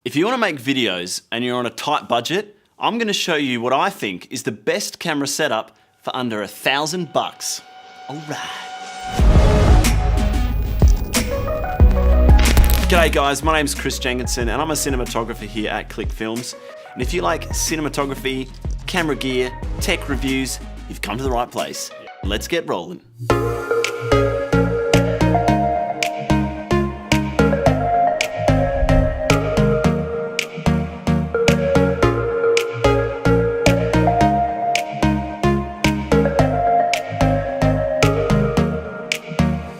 If you want to make videos and you're on a tight budget, I'm going to show you what I think is the best camera setup for under $1,000. All right. G'day guys, my name's Chris Jenkinson and I'm a cinematographer here at Click Films. And if you like cinematography, camera gear, tech reviews, you've come to the right place. Let's get rolling.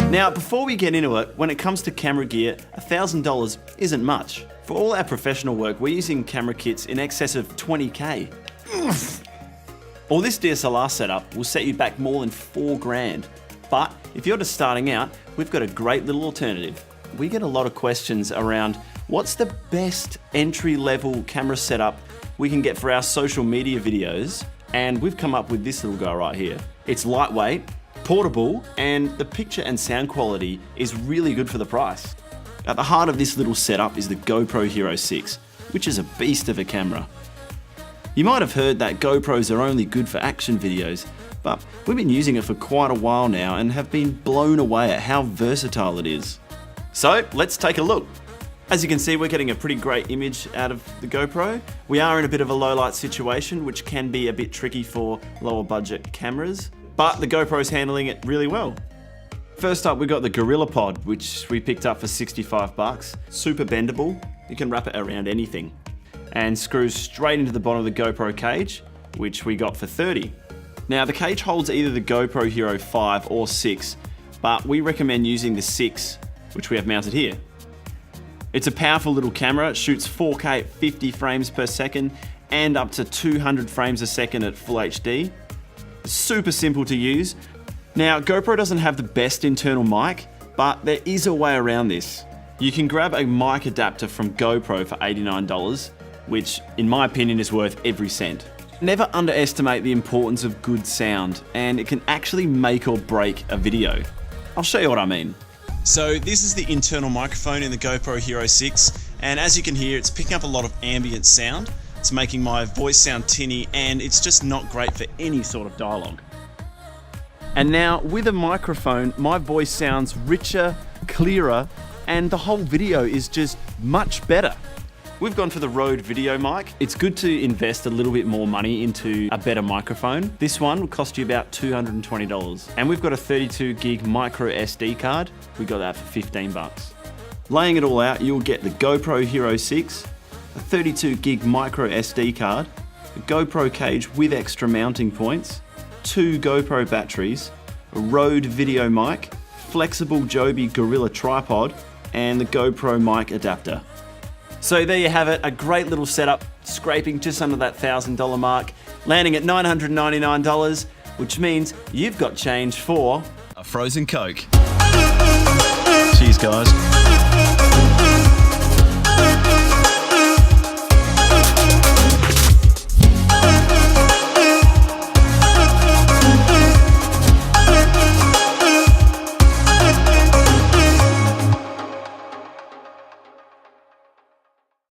Now, before we get into it, when it comes to camera gear, $1,000 isn't much. For all our professional work, we're using camera kits in excess of 20K. Or this DSLR setup will set you back more than $4,000. But if you're just starting out, we've got a great little alternative. We get a lot of questions around what's the best entry-level camera setup we can get for our social media videos, and we've come up with this little guy right here. It's lightweight, portable, and the picture and sound quality is really good for the price. At the heart of this little setup is the GoPro Hero 6, which is a beast of a camera. You might have heard that GoPros are only good for action videos, but we've been using it for quite a while now and have been blown away at how versatile it is. So let's take a look. As you can see, we're getting a pretty great image out of the GoPro. We are in a bit of a low light situation, which can be a bit tricky for lower budget cameras, but the GoPro's handling it really well. First up, we've got the GorillaPod, which we picked up for $65. Super bendable, you can wrap it around anything. And screws straight into the bottom of the GoPro cage, which we got for $30. Now the cage holds either the GoPro Hero 5 or 6, but we recommend using the 6, which we have mounted here. It's a powerful little camera, it shoots 4K at 50 frames per second and up to 200 frames a second at full HD. Super simple to use. Now, GoPro doesn't have the best internal mic, but there is a way around this. You can grab a mic adapter from GoPro for $89, which in my opinion is worth every cent. Never underestimate the importance of good sound, and it can actually make or break a video. I'll show you what I mean. So this is the internal microphone in the GoPro Hero 6, and as you can hear, it's picking up a lot of ambient sound. It's making my voice sound tinny, and it's just not great for any sort of dialogue. And now with a microphone, my voice sounds richer, clearer, and the whole video is just much better. We've gone for the Rode video mic. It's good to invest a little bit more money into a better microphone. This one will cost you about $220. And we've got a 32 gig micro SD card. We got that for $15. Laying it all out, you'll get the GoPro Hero 6, a 32 gig micro SD card, a GoPro cage with extra mounting points, 2 GoPro batteries, a Rode video mic, flexible Joby Gorilla tripod, and the GoPro mic adapter. So there you have it, a great little setup, scraping just under that $1,000 mark, landing at $999, which means you've got change for a frozen Coke. Cheers guys.